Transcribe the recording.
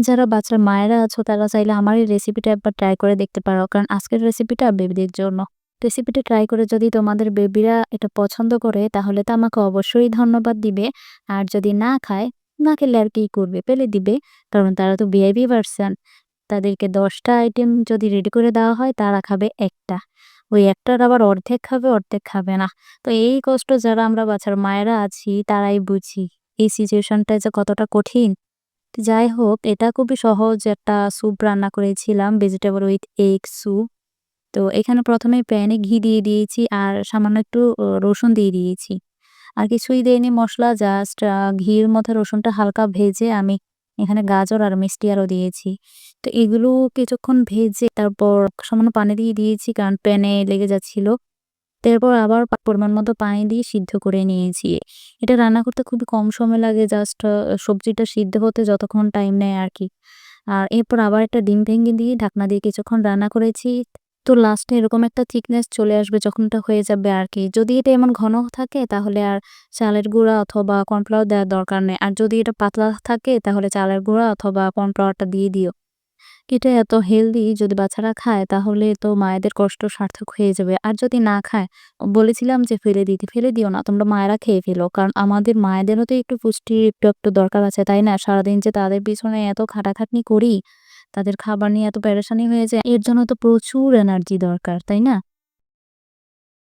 যারা বাচ্চার মায়েরা আছো তারা চাইলে আমার এই রেসিপিটা একবার ট্রাই করে দেখতে পারো। কারণ আজকের রেসিপিটা বেবিদের জন্য। রেসিপিটা ট্রাই করে যদি তোমাদের বেবিরা এটা পছন্দ করে তাহলে তো আমাকে অবশ্যই ধন্যবাদ দিবে। আর যদি না খায়, না খেলে আর কি করবে? ফেলে দিবে। কারণ তারা তো ভিআইপি পারসন। তাদেরকে ১০ টা আইটেম যদি রেডি করে দেওয়া হয় তারা খাবে ১ টা। ওই ১ টার আবার অর্ধেক খাবে, অর্ধেক খাবে না। তো এই কষ্ট যারা আমরা বাছার মায়েরা আছি তারাই বুঝি। এই সিচুয়েশনটা যে কতটা কঠিন। তো যাই হোক, এটা খুবই সহজ একটা স্যুপ রান্না করেছিলাম, ভেজিটেবল উইথ এগ স্যুপ। তো এখানে ১ম এ প্যানে ঘি দিয়ে দিয়েছি আর সামান্য একটু রসুন দিয়ে দিয়েছি। আর কিছুই দেইনি মসলা, জাস্ট ঘির মধ্যে রসুনটা হালকা ভেজে আমি এখানে গাজর আর মিষ্টি আলু দিয়েছি। তো এগুলো কিছুক্ষণ ভেজে তারপর সামান্য পানি দিয়ে দিয়েছি কারণ প্যানে লেগে যাচ্ছিল। এরপর আবার পরিমাণ মতো পানি দিয়ে সিদ্ধ করে নিয়েছি। এটা রান্না করতে খুবই কম সময় লাগে, জাস্ট সবজিটা সিদ্ধ হতে যতক্ষণ টাইম নেয় আরকি। আর এরপর আবার একটা ডিম ভেঙে দিয়ে ঢাকনা দিয়ে কিছুক্ষণ রান্না করেছি। তো লাস্টে এরকম একটা থিকনেস চলে আসবে যখন এটা হয়ে যাবে আরকি। যদি এটা এমন ঘন থাকে তাহলে আর চালের গুঁড়া অথবা কর্নফ্লাওয়ার দেওয়ার দরকার নেই। আর যদি এটা পাতলা থাকে তাহলে চালের গুঁড়া অথবা কর্নফ্লাওয়ারটা দিয়ে দিও। এটা এত হেলদি, যদি বাচ্চারা খায় তাহলে তো মায়েদের কষ্ট সার্থক হয়ে যাবে। আর যদি না খায়, বলেছিলাম যে ফেলে দিতে, ফেলে দিও না। তোমরা মায়েরা খেয়ে ফেলো। কারণ আমাদের মায়েদেরও তো একটু পুষ্টির একটু দরকার আছে, তাই না? সারাদিন যে তাদের পিছনে এত খাটাখাটনি করি, তাদের খাবার নিয়ে এত পেরেশানি হয়ে যায়, এর জন্য তো প্রচুর এনার্জি দরকার, তাই না?